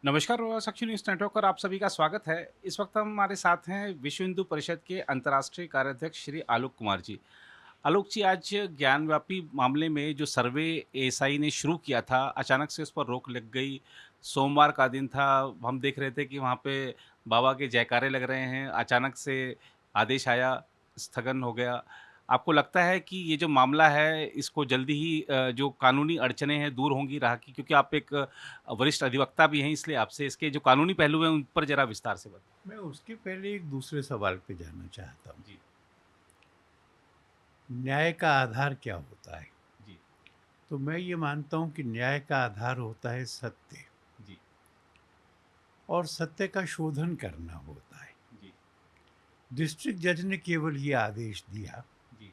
नमस्कार साक्षी news network पर आप सभी का स्वागत है। इस वक्त हमारे साथ हैं विश्व हिंदू परिषद के अंतर्राष्ट्रीय कार्याध्यक्ष श्री आलोक कुमार जी। आलोक जी, आज ज्ञानव्यापी मामले में जो सर्वे एएसआई ने शुरू किया था, अचानक से उस पर रोक लग गई। सोमवार का दिन था, हम देख रहे थे कि वहाँ पे बाबा के जयकारे लग रहे हैं, अचानक से आदेश आया, स्थगन हो गया। आपको लगता है कि ये जो मामला है, इसको जल्दी ही जो कानूनी अड़चनें हैं, दूर होंगी राह की? क्योंकि आप एक वरिष्ठ अधिवक्ता भी हैं, इसलिए आपसे इसके जो कानूनी पहलू हैं, उन पर ज़रा विस्तार से बताएँ। मैं उसके पहले एक दूसरे सवाल पे जाना चाहता हूँ। जी, न्याय का आधार क्या होता है? जी, तो मैं ये मानता हूँ कि न्याय का आधार होता है सत्य, जी, और सत्य का शोधन करना होता है। जी, डिस्ट्रिक्ट जज ने केवल ये आदेश दिया जी,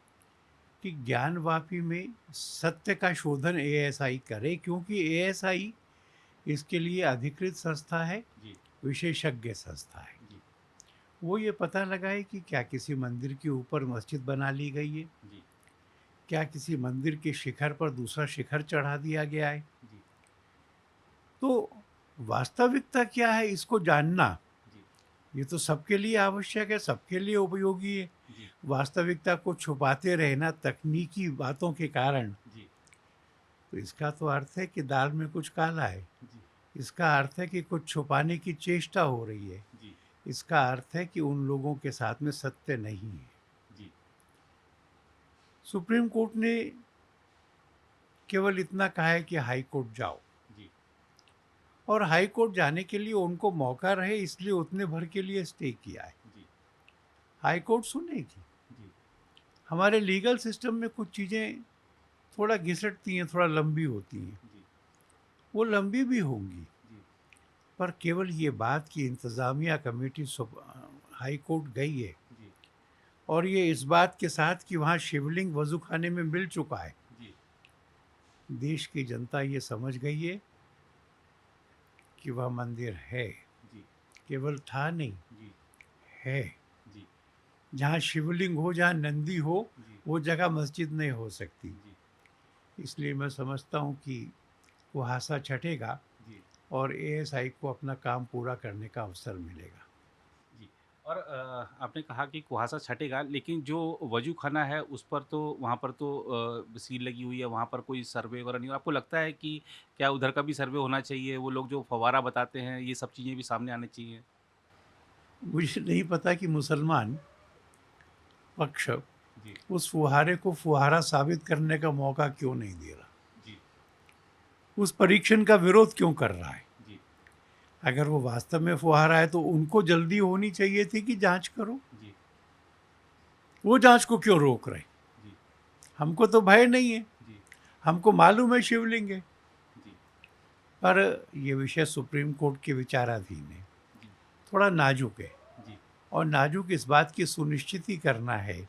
कि ज्ञानवापी में सत्य का शोधन एएसआई करे, क्योंकि एएसआई इसके लिए अधिकृत संस्था है, जी, विशेषज्ञ संस्था है। जी, वो ये पता लगाए कि क्या किसी मंदिर के ऊपर मस्जिद बना ली गई है, जी, क्या किसी मंदिर के शिखर पर दूसरा शिखर चढ़ा दिया गया है। जी, तो वास्तविकता क्या है, इसको जानना जी, ये तो सबके लिए आवश्यक है, सबके लिए उपयोगी है। जी, वास्तविकता को छुपाते रहना तकनीकी बातों के कारण, जी, तो इसका तो अर्थ है कि दाल में कुछ काला है। जी, इसका अर्थ है कि कुछ छुपाने की चेष्टा हो रही है। जी, इसका अर्थ है कि उन लोगों के साथ में सत्य नहीं है। जी, सुप्रीम कोर्ट ने केवल इतना कहा है कि हाई कोर्ट जाओ, जी, और हाई कोर्ट जाने के लिए उनको मौका रहे, इसलिए उतने भर के लिए स्टे किया है। जी, हाई कोर्ट सुनेगी। जी, हमारे लीगल सिस्टम में कुछ चीज़ें थोड़ा घिसटती हैं, थोड़ा लंबी होती हैं। जी, वो लंबी भी होंगी, जी, पर केवल ये बात कि इंतज़ामिया कमेटी हाई कोर्ट गई है, जी, और ये इस बात के साथ कि वहाँ शिवलिंग वज़ू खाने में मिल चुका है, जी, देश की जनता ये समझ गई है कि वह मंदिर है, जी, केवल था नहीं, जी, है। जी, जहाँ शिवलिंग हो, जहाँ नंदी हो, जी, वो जगह मस्जिद नहीं हो सकती। जी, इसलिए मैं समझता हूँ कि कुहासा छँटेगा जी, और एएसआई को अपना काम पूरा करने का अवसर मिलेगा। जी। और आपने कहा कि कुहासा छँटेगा, लेकिन जो वजूखाना है, उस पर तो वहाँ पर तो सील लगी हुई है, वहाँ पर कोई सर्वे वगैरह नहीं हुआ। आपको लगता है कि क्या उधर का भी सर्वे होना चाहिए? वो लोग जो फव्वारा बताते हैं, ये सब चीज़ें भी सामने आनी चाहिए? मुझे नहीं पता कि मुसलमान पक्ष जी, उस फुहारे को फुहारा साबित करने का मौका क्यों नहीं दे रहा? जी, उस परीक्षण का विरोध क्यों कर रहा है? जी, अगर वो वास्तव में फुहारा है तो उनको जल्दी होनी चाहिए थी कि जाँच करो। जी, वो जाँच को क्यों रोक रहे? जी, हमको तो भय नहीं है, जी, हमको मालूम है शिवलिंग है। जी, पर ये विषय सुप्रीम कोर्ट के विचाराधीन है, जी, थोड़ा नाज़ुक है, जी, और नाज़ुक इस बात की सुनिश्चिति करना है जी,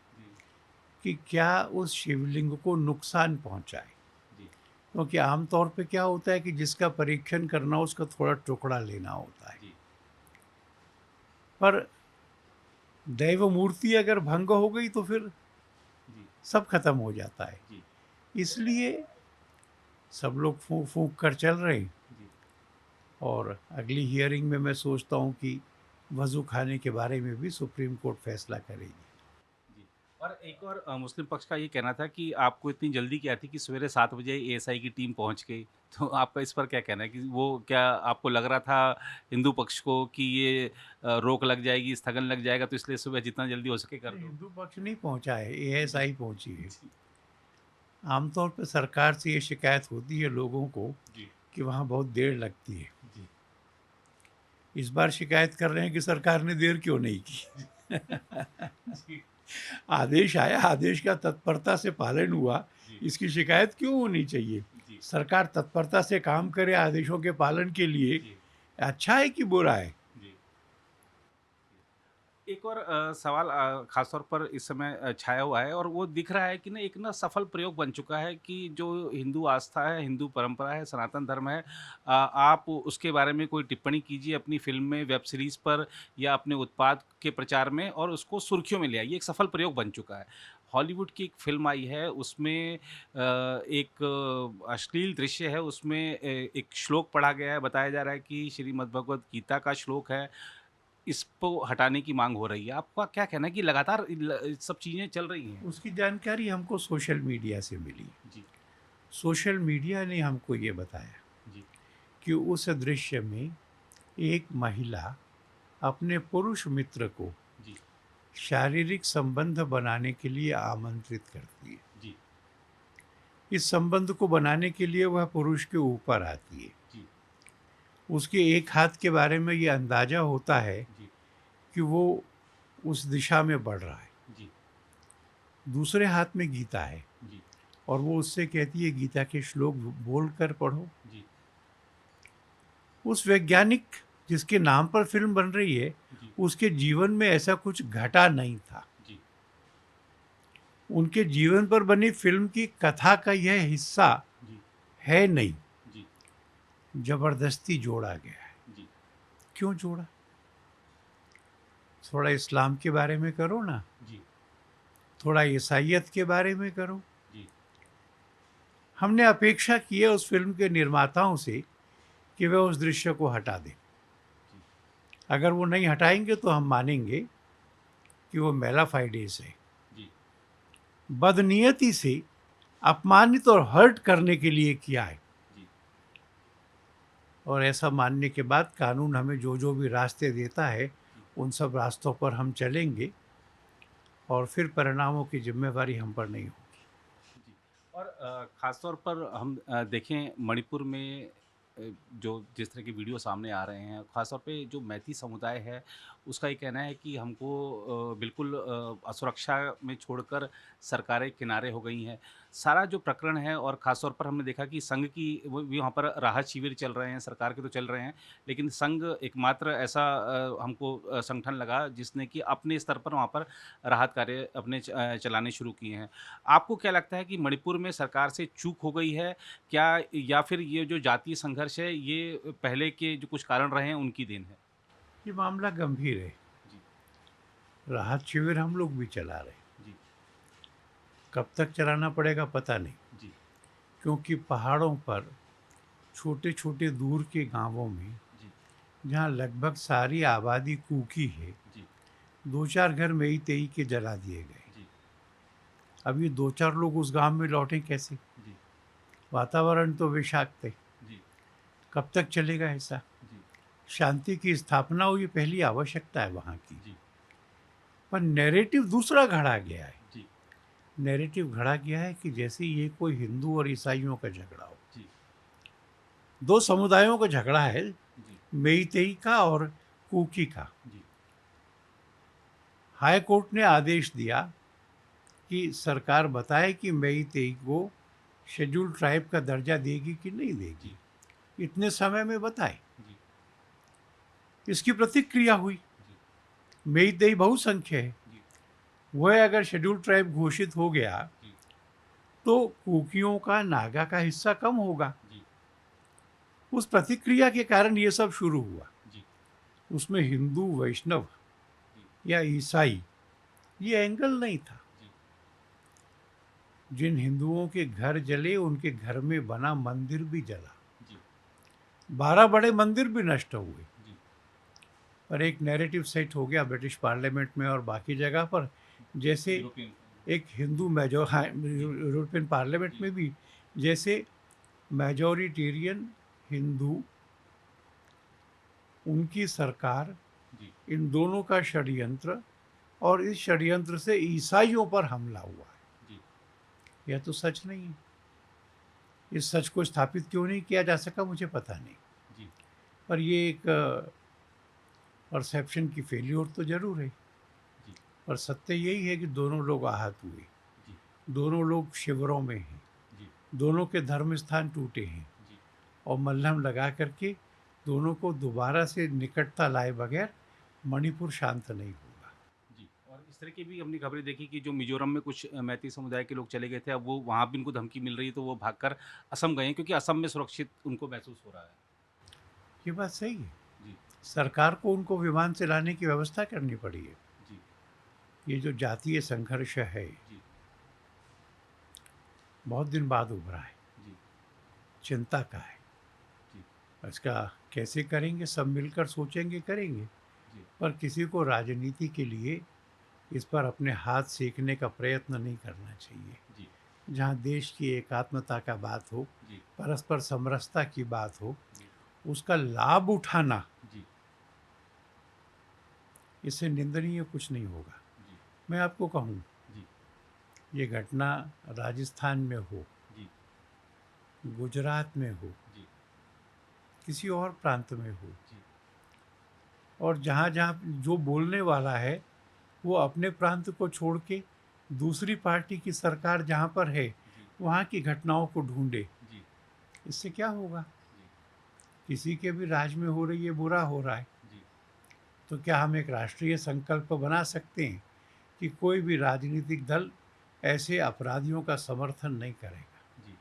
कि क्या उस शिवलिंग को नुकसान पहुँचाए। जी, क्योंकि आम तौर पे क्या होता है कि जिसका परीक्षण करना हो उसका थोड़ा टुकड़ा लेना होता है। जी, पर दैव मूर्ति अगर भंग हो गई तो फिर जी, सब खत्म हो जाता है। जी, इसलिए सब लोग फूँक फूँक कर चल रहे हैं, जी, और अगली हियरिंग में मैं सोचता हूँ कि वज़ू खाने के बारे में भी सुप्रीम कोर्ट फैसला करेगी। जी। और एक और मुस्लिम पक्ष का ये कहना था कि आपको इतनी जल्दी क्या थी कि सवेरे 7 बजे एएसआई की टीम पहुँच गई। तो आपका इस पर क्या कहना है कि वो क्या आपको लग रहा था हिंदू पक्ष को कि ये रोक लग जाएगी, स्थगन लग जाएगा, तो इसलिए सुबह जितना जल्दी हो सके कर अरे दो? हिंदू पक्ष नहीं पहुँचा है, जी, एएसआई पहुँची है। जी, आमतौर पे सरकार से ये शिकायत होती है लोगों को जी, कि वहाँ बहुत देर लगती है। जी, इस बार शिकायत कर रहे हैं कि सरकार ने देर क्यों नहीं जी, की। जी, आदेश आया, आदेश का तत्परता से पालन हुआ, जी, इसकी शिकायत क्यों होनी चाहिए? जी, सरकार तत्परता से काम करे आदेशों के पालन के लिए, जी, अच्छा है कि बुरा है? जी। एक और सवाल ख़ास तौर पर इस समय छाया हुआ है और वो दिख रहा है कि ना एक ना सफल प्रयोग बन चुका है कि जो हिंदू आस्था है, हिंदू परंपरा है, सनातन धर्म है, आप उसके बारे में कोई टिप्पणी कीजिए अपनी फ़िल्म में, वेब सीरीज़ पर या अपने उत्पाद के प्रचार में और उसको सुर्खियों में ले आइए, एक सफल प्रयोग बन चुका है। हॉलीवुड की एक फ़िल्म आई है, उसमें एक अश्लील दृश्य है, उसमें एक श्लोक पढ़ा गया है, बताया जा रहा है कि श्रीमद् भगवद गीता का श्लोक है, इसको हटाने की माँग हो रही है। आपका क्या कहना है कि लगातार सब चीज़ें चल रही हैं? उसकी जानकारी हमको सोशल मीडिया से मिली। जी, सोशल मीडिया ने हमको ये बताया जी, कि उस दृश्य में एक महिला अपने पुरुष मित्र को जी, शारीरिक संबंध बनाने के लिए आमंत्रित करती है। जी, इस संबंध को बनाने के लिए वह पुरुष के ऊपर आती है। जी, उसके एक हाथ के बारे में ये अंदाज़ा होता है जी, कि वो उस दिशा में बढ़ रहा है। जी, दूसरे हाथ में गीता है जी, और वो उससे कहती है गीता के श्लोक बोल कर पढ़ो। जी, उस वैज्ञानिक जिसके नाम पर फ़िल्म बन रही है, जी, उसके जीवन में ऐसा कुछ घटा नहीं था। जी, उनके जीवन पर बनी फ़िल्म की कथा का यह हिस्सा जी, है नहीं, जी, ज़बरदस्ती जोड़ा गया है। जी, क्यों जोड़ा? थोड़ा इस्लाम के बारे में करो ना, जी, थोड़ा ईसाइयत के बारे में करो। जी, हमने अपेक्षा की है उस फ़िल्म के निर्माताओं से कि वे उस दृश्य को हटा दें। जी, अगर वो नहीं हटाएँगे तो हम मानेंगे कि वो मेला फाइडेज़ है। जी, बदनीयती से अपमानित और हर्ट करने के लिए किया है। जी, और ऐसा मानने के बाद कानून हमें जो भी रास्ते देता है, जी, उन सब रास्तों पर हम चलेंगे और फिर परिणामों की ज़िम्मेवारी हम पर नहीं होगी। जी। और ख़ास तौर पर हम देखें मणिपुर में जो जिस तरह के वीडियो सामने आ रहे हैं, ख़ास तौर पे जो मैती समुदाय है, उसका ये कहना है कि हमको बिल्कुल असुरक्षा में छोड़कर सरकारें किनारे हो गई हैं। सारा जो प्रकरण है और ख़ास तौर पर हमने देखा कि संघ की वो भी वहाँ पर राहत शिविर चल रहे हैं, सरकार के तो चल रहे हैं, लेकिन संघ एकमात्र ऐसा हमको संगठन लगा जिसने कि अपने स्तर पर वहाँ पर राहत कार्य अपने चलाने शुरू किए हैं। आपको क्या लगता है कि मणिपुर में सरकार से चूक हो गई है? क्या या फिर ये जो जातीय संघर्ष है, ये पहले के जो कुछ कारण रहे हैं, उनकी देन है? ये मामला गंभीर है। जी, राहत शिविर हम लोग भी चला रहे हैं। जी, कब तक चलाना पड़ेगा पता नहीं, जी, क्योंकि पहाड़ों पर छोटे-छोटे दूर के गाँवों में जी, जहाँ लगभग सारी आबादी कूकी है, जी, 2-4 घर मेई-तेई के जला दिए गए। जी, अब ये 2-4 लोग उस गाँव में लौटें कैसे? जी, वातावरण तो विषाक्त है। जी, कब तक चलेगा ऐसा? जी, शांति की स्थापना हो ये पहली आवश्यकता है वहाँ की। जी, पर नैरेटिव दूसरा घड़ा गया है। जी, नैरेटिव घड़ा गया है कि जैसे ये कोई हिंदू और ईसाइयों का झगड़ा हो। जी, 2 समुदायों का झगड़ा है, जी, मेइतेई का और कुकी का। जी, हाई कोर्ट ने आदेश दिया कि सरकार बताए कि मेइतेई को शेड्यूल्ड ट्राइब का दर्जा देगी कि नहीं देगी। जी, इतने समय में बताए। जी, इसकी प्रतिक्रिया हुई। जी, मेइतेई बहुसंख्य है। जी, वह अगर शेड्यूल्ड ट्राइब घोषित हो गया जी, तो कुकियों का नागा का हिस्सा कम होगा। जी, उस प्रतिक्रिया के कारण ये सब शुरू हुआ। जी, उसमें हिंदू, वैष्णव जी, या ईसाई ये एंगल नहीं था। जी, जिन हिंदुओं के घर जले उनके घर में बना मंदिर भी जला। जी, 12 बड़े मंदिर भी नष्ट हुए। जी, पर एक नैरेटिव सेट हो गया ब्रिटिश पार्लियामेंट में और बाकी जगह पर, जैसे यूरोपियन एक हिंदू मेजो हाँ, जी, यूरोपियन पार्लियामेंट जी, में भी जैसे मेजॉरिटेरियन हिंदू, उनकी सरकार, जी, इन दोनों का षड्यंत्र और इस षड्यंत्र से ईसाइयों पर हमला हुआ है। जी, यह तो सच नहीं है। इस सच को स्थापित क्यों नहीं किया जा सका मुझे पता नहीं। जी, पर ये एक परसेप्शन की फेल्योर तो ज़रूर है। जी, पर सत्य यही है कि दोनों लोग आहत हुए। जी, दोनों लोग शिविरों में हैं। जी, दोनों के धर्म स्थान टूटे हैं जी, और मल्हम लगा करके दोनों को दोबारा से निकटता लाए बगैर मणिपुर शांत नहीं होगा। इस तरह की भी हमने खबरें देखी कि जो मिज़ोरम में कुछ मैती समुदाय के लोग चले गए थे, अब वो वहाँ भी उनको धमकी मिल रही है, तो वो भागकर असम गए हैं क्योंकि असम में सुरक्षित उनको महसूस हो रहा है। ये बात सही है। जी, सरकार को उनको विमान से लाने की व्यवस्था करनी पड़ी है। जी, ये जो जातीय संघर्ष है, जी, बहुत दिन बाद उभरा है, जी, चिंता का है। जी, इसका कैसे करेंगे, सब मिलकर सोचेंगे, करेंगे। जी, पर किसी को राजनीति के लिए इस पर अपने हाथ सेकने का प्रयत्न नहीं करना चाहिए। जी, जहाँ देश की एकात्मता का बात हो, जी, परस्पर समरसता की बात हो, जी, उसका लाभ उठाना, जी, इससे निंदनीय कुछ नहीं होगा। जी, मैं आपको कहूँ, जी, ये घटना राजस्थान में हो, जी, गुजरात में हो, जी, किसी और प्रांत में हो, जी, और जहाँ-जहाँ जो बोलने वाला है, वो अपने प्रांत को छोड़ के दूसरी पार्टी की सरकार जहाँ पर है, जी, वहाँ की घटनाओं को ढूँढे। जी, इससे क्या होगा? जी, किसी के भी राज में हो रही है, बुरा हो रहा है। जी, तो क्या हम एक राष्ट्रीय संकल्प बना सकते हैं कि कोई भी राजनीतिक दल ऐसे अपराधियों का समर्थन नहीं करेगा? जी,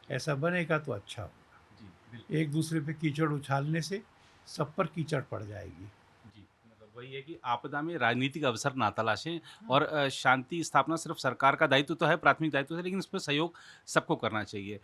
ऐसा बनेगा तो अच्छा होगा। जी, बिल्कुल। एक दूसरे पे कीचड़ उछालने से सब पर कीचड़ पड़ जाएगी। जी, मतलब वही है कि आपदा में राजनीतिक अवसर ना तलाशें हाँ। और शांति स्थापना सिर्फ सरकार का दायित्व तो है, प्राथमिक दायित्व है, लेकिन इसमें सहयोग सबको करना चाहिए।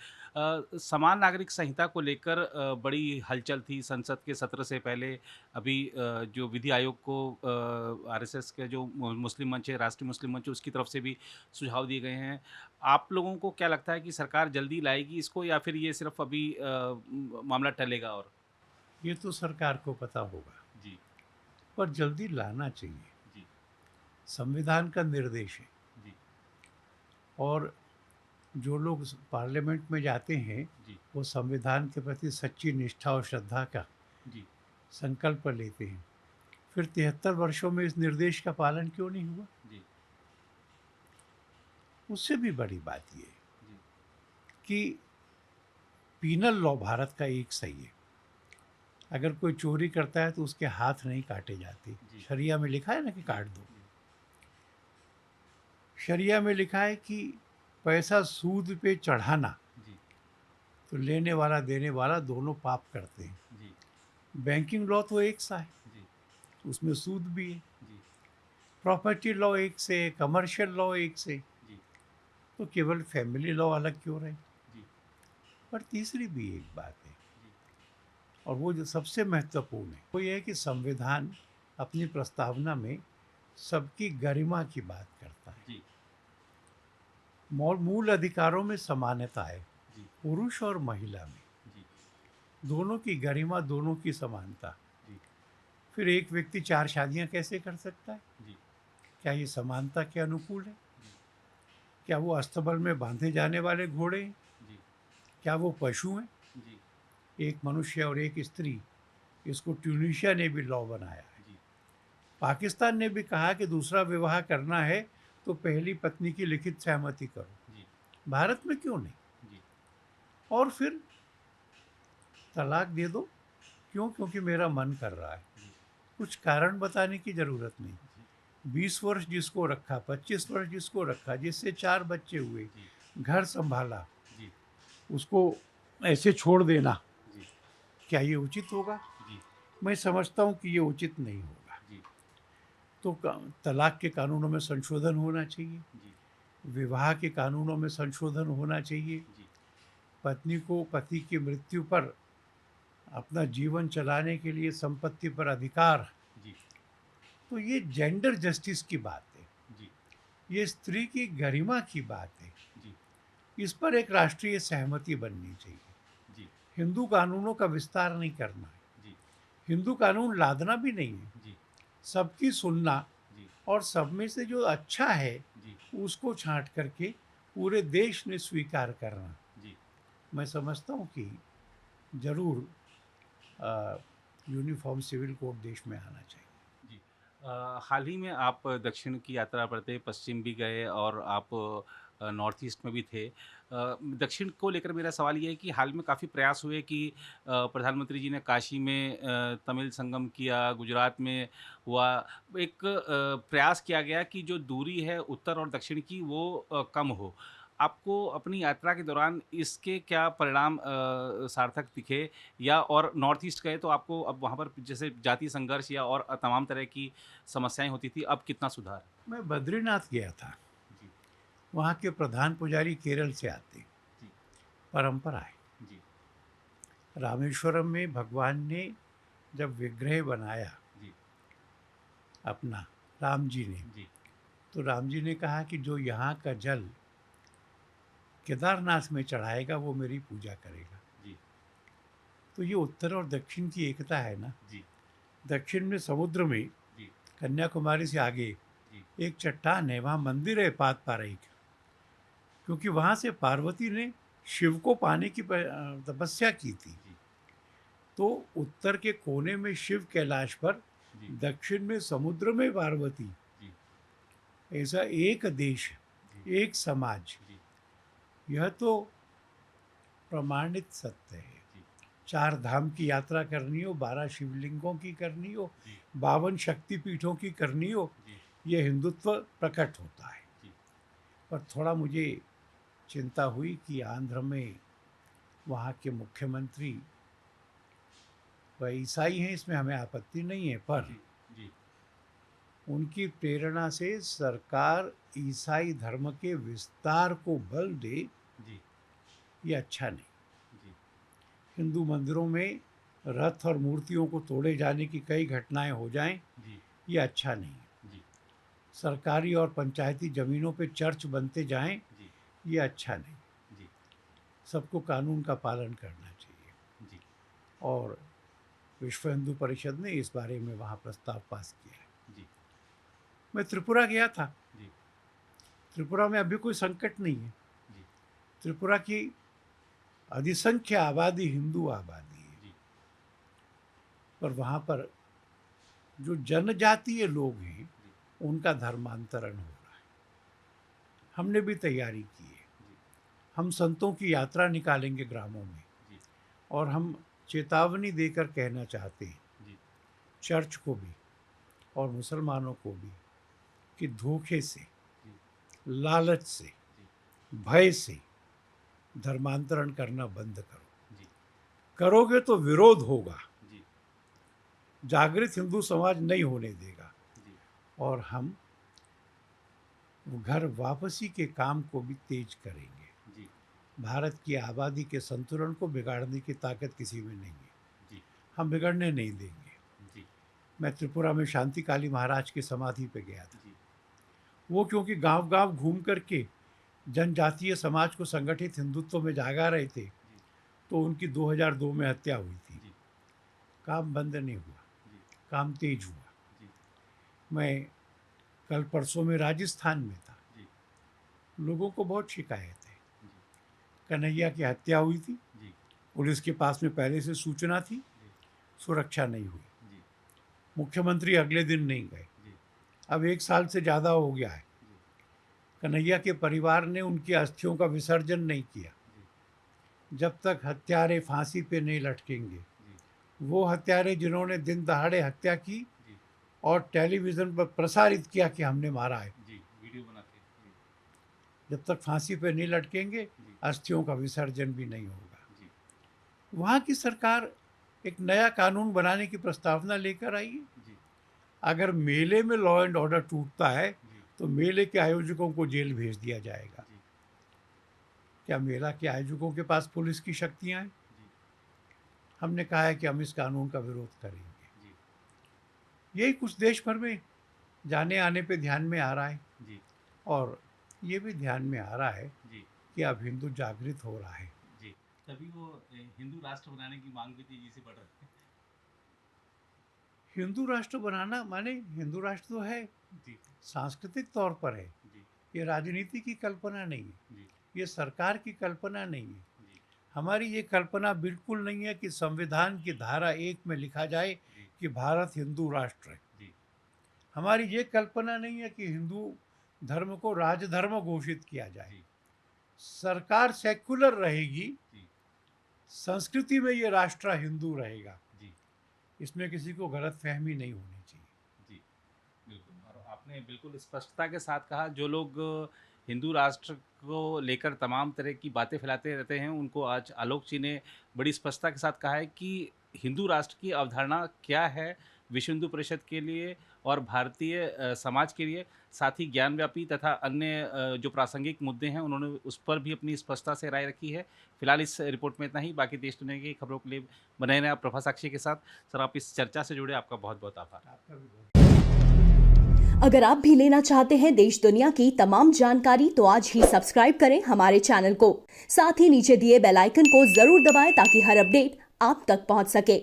समान नागरिक संहिता को लेकर बड़ी हलचल थी संसद के सत्र से पहले। अभी जो विधि आयोग को आरएसएस के जो मुस्लिम मंच है, राष्ट्रीय मुस्लिम मंच है, उसकी तरफ से भी सुझाव दिए गए हैं। आप लोगों को क्या लगता है कि सरकार जल्दी लाएगी इसको या फिर ये सिर्फ अभी मामला टलेगा और? ये तो सरकार को पता होगा, जी, पर जल्दी लाना चाहिए। जी, संविधान का निर्देश है, जी, और जो लोग पार्लियामेंट में जाते हैं, जी, वो संविधान के प्रति सच्ची निष्ठा और श्रद्धा का जी, संकल्प लेते हैं। फिर 73 वर्षों में इस निर्देश का पालन क्यों नहीं हुआ? जी, उससे भी बड़ी बात ये है जी, कि पीनल लॉ भारत का एक सही है। अगर कोई चोरी करता है तो उसके हाथ नहीं काटे जाते। जी, शरिया में लिखा है ना कि जी, काट दो। जी, शरिया में लिखा है कि पैसा सूद पे चढ़ाना, जी, तो लेने वाला देने वाला दोनों पाप करते हैं। जी, बैंकिंग लॉ तो एक सा है, जी, उसमें सूद भी है। जी, प्रॉपर्टी लॉ एक से है, कमर्शियल लॉ एक से, जी, तो केवल फैमिली लॉ अलग क्यों रहे? जी, पर तीसरी भी एक बात है, जी, और वो जो सबसे महत्वपूर्ण है, वो ये है कि संविधान अपनी प्रस्तावना में सबकी गरिमा की बात करता है। जी, मूल अधिकारों में समानता है, जी, पुरुष और महिला में, जी, दोनों की गरिमा, दोनों की समानता। जी, फिर एक व्यक्ति 4 शादियाँ कैसे कर सकता है? जी, क्या ये समानता के अनुकूल है? जी, क्या वो अस्तबल में बांधे जाने वाले घोड़े हैं? जी, क्या वो पशु हैं? जी, एक मनुष्य और एक स्त्री, इसको ट्यूनीशिया ने भी लॉ बनाया है। जी, पाकिस्तान ने भी कहा कि दूसरा विवाह करना है तो पहली पत्नी की लिखित सहमति करो। जी, भारत में क्यों नहीं? जी, और फिर तलाक दे दो, क्यों? क्योंकि मेरा मन कर रहा है। जी, कुछ कारण बताने की ज़रूरत नहीं। जी, 20 वर्ष जिसको रखा, 25 वर्ष जिसको रखा, जिससे 4 बच्चे हुए, जी, घर सँभाला, जी, उसको ऐसे छोड़ देना, जी, क्या ये उचित होगा? जी, मैं समझता हूँ कि ये उचित नहीं होगा। जी, तो तलाक के कानूनों में संशोधन होना चाहिए, जी, विवाह के कानूनों में संशोधन होना चाहिए, जी, पत्नी को पति की मृत्यु पर अपना जीवन चलाने के लिए संपत्ति पर अधिकार। जी, तो ये जेंडर जस्टिस की बात है, जी, ये स्त्री की गरिमा की बात है। जी, इस पर एक राष्ट्रीय सहमति बननी चाहिए। जी, हिंदू कानूनों का विस्तार नहीं करना है, जी, हिंदू कानून लादना भी नहीं है, जी, सबकी सुनना, जी, और सब में से जो अच्छा है जी, उसको छांट करके पूरे देश ने स्वीकार करना। जी, मैं समझता हूँ कि ज़रूर अ, यूनिफ़ॉर्म सिविल कोड देश में आना चाहिए। जी। हाल ही में आप दक्षिण की यात्रा पर थे, पश्चिम भी गए और आप नॉर्थ ईस्ट में भी थे। दक्षिण को लेकर मेरा सवाल ये है कि हाल में काफ़ी प्रयास हुए कि प्रधानमंत्री जी ने काशी में तमिल संगम किया, गुजरात में हुआ। एक प्रयास किया गया कि जो दूरी है उत्तर और दक्षिण की वो कम हो। आपको अपनी यात्रा के दौरान इसके क्या परिणाम सार्थक दिखे, या और नॉर्थ ईस्ट गए तो आपको अब वहाँ पर जैसे जातीय संघर्ष या और तमाम तरह की समस्याएँ होती थी, अब कितना सुधार है? मैं बद्रीनाथ गया था। जी, वहाँ के प्रधान पुजारी केरल से आते, जी, परंपरा है। जी, रामेश्वरम में भगवान ने जब विग्रह बनाया जी, अपना, राम जी ने, जी, तो राम जी ने कहा कि जो यहाँ का जल केदारनाथ में चढ़ाएगा वो मेरी पूजा करेगा। जी, तो ये उत्तर और दक्षिण की एकता है ना। जी, दक्षिण में समुद्र में, जी, कन्याकुमारी से आगे जी, एक चट्टान है, वहाँ मंदिर है पातपाराई का, क्योंकि वहाँ से पार्वती ने शिव को पाने की तपस्या की थी। जी, तो उत्तर के कोने में शिव कैलाश पर, जी, दक्षिण में समुद्र में पार्वती। जी, ऐसा एक देश, जी, एक समाज, जी, यह तो प्रमाणित सत्य है। जी, चार धाम की यात्रा करनी हो, 12 शिवलिंगों की करनी हो, जी, 52 शक्तिपीठों की करनी हो, जी, ये हिंदुत्व प्रकट होता है। जी, पर थोड़ा मुझे चिंता हुई कि आंध्र में वहाँ के मुख्यमंत्री वह ईसाई हैं, इसमें हमें आपत्ति नहीं है, पर जी, जी, उनकी प्रेरणा से सरकार ईसाई धर्म के विस्तार को बल दे, जी, ये अच्छा नहीं। जी, हिंदू मंदिरों में रथ और मूर्तियों को तोड़े जाने की कई घटनाएं हो जाएं, जी, ये अच्छा नहीं है। जी, सरकारी और पंचायती ज़मीनों पे चर्च बनते जाएं, जी, ये अच्छा नहीं। जी, सबको कानून का पालन करना चाहिए। जी, और विश्व हिंदू परिषद ने इस बारे में वहाँ प्रस्ताव पास किया है। जी, मैं त्रिपुरा गया था। जी, त्रिपुरा में अभी कोई संकट नहीं है। जी, त्रिपुरा की अधिसंख्य आबादी हिंदू आबादी है, जी, पर वहाँ पर जो जनजातीय लोग हैं, जी, उनका धर्मांतरण हो रहा है। हमने भी तैयारी की है। जी, हम संतों की यात्रा निकालेंगे ग्रामों में, जी, और हम चेतावनी देकर कहना चाहते हैं जी, चर्च को भी और मुसलमानों को भी कि धोखे से, जी, लालच से, जी, भय से धर्मांतरण करना बंद करो। जी, करोगे तो विरोध होगा, जी, जागृत हिंदू समाज नहीं होने देगा, जी, और हम घर वापसी के काम को भी तेज करेंगे। जी, भारत की आबादी के संतुलन को बिगाड़ने की ताकत किसी में नहीं है। जी, हम बिगड़ने नहीं देंगे। जी, मैं त्रिपुरा में शांतिकाली महाराज की समाधि पे गया था। जी, वो क्योंकि गांव-गांव घूम करके जनजातीय समाज को संगठित हिंदुत्व में जागा रहे थे, जी, तो उनकी 2002 में हत्या हुई थी। जी, काम बंद नहीं हुआ, जी, काम तेज हुआ। जी, मैं कल परसों में राजस्थान में था। जी, लोगों को बहुत शिकायत है। जी, कन्हैया की हत्या हुई थी, जी, पुलिस के पास में पहले से सूचना थी, जी, सुरक्षा नहीं हुई। जी, मुख्यमंत्री अगले दिन नहीं गए। जी, अब 1 साल से ज़्यादा हो गया है। जी, कन्हैया के परिवार ने उनकी अस्थियों का विसर्जन नहीं किया। जी, जब तक हत्यारे फांसी पे नहीं लटकेंगे, जी, वो हत्यारे जिन्होंने दिन दहाड़े हत्या की जी, और टेलीविज़न पर प्रसारित किया कि हमने मारा है, जी, वीडियो बना के, जी, जब तक फांसी पे नहीं लटकेंगे, जी, अस्थियों का विसर्जन भी नहीं होगा। जी, वहाँ की सरकार एक नया कानून बनाने की प्रस्तावना लेकर आई है। जी, अगर मेले में लॉ एंड ऑर्डर टूटता है, जी, तो मेले के आयोजकों को जेल भेज दिया जाएगा। जी, क्या मेला के आयोजकों के पास पुलिस की शक्तियाँ हैं? जी, हमने कहा है कि हम इस कानून का विरोध करेंगे। जी, यही कुछ देश भर में जाने आने पे ध्यान में आ रहा है, जी, और ये भी ध्यान में आ रहा है जी, कि अब हिंदू जागृत हो रहा है। जी। तभी वो हिंदू राष्ट्र बनाने की मांग भी तेजी से बढ़ रही है। हिंदू राष्ट्र बनाना माने हिंदू राष्ट्र तो है, जी, सांस्कृतिक तौर पर है। जी, ये राजनीति की कल्पना नहीं है, जी, ये सरकार की कल्पना नहीं है। जी, हमारी ये कल्पना बिल्कुल नहीं है कि संविधान की धारा 1 में लिखा जाए जी, कि भारत हिंदू राष्ट्र है। जी, हमारी ये कल्पना नहीं है कि हिंदू धर्म को राजधर्म घोषित किया जाए। जी, सरकार सेक्युलर रहेगी, जी संस्कृति में ये राष्ट्र हिंदू रहेगा, जी इसमें किसी को गलतफहमी नहीं होनी चाहिए। जी बिल्कुल। और आपने बिल्कुल स्पष्टता के साथ कहा, जो लोग हिंदू राष्ट्र को लेकर तमाम तरह की बातें फैलाते रहते हैं, उनको आज आलोक जी ने बड़ी स्पष्टता के साथ कहा है कि हिंदू राष्ट्र की अवधारणा क्या है विश्व हिंदू परिषद के लिए और भारतीय समाज के लिए। साथ ही ज्ञानव्यापी तथा अन्य जो प्रासंगिक मुद्दे हैं, उन्होंने उस पर भी अपनी स्पष्टता से राय रखी है। फिलहाल इस रिपोर्ट में इतना ही। बाकी देश दुनिया की खबरों के लिए बने रहें आप प्रभा साक्षी के साथ। सर, आप इस चर्चा से जुड़े, आपका बहुत बहुत आभार। आपका भी बहुत अगर आप भी लेना चाहते हैं देश दुनिया की तमाम जानकारी तो आज ही सब्सक्राइब करें हमारे चैनल को। साथ ही नीचे दिए बेल आइकन को जरूर दबाएं ताकि हर अपडेट आप तक पहुंच सके।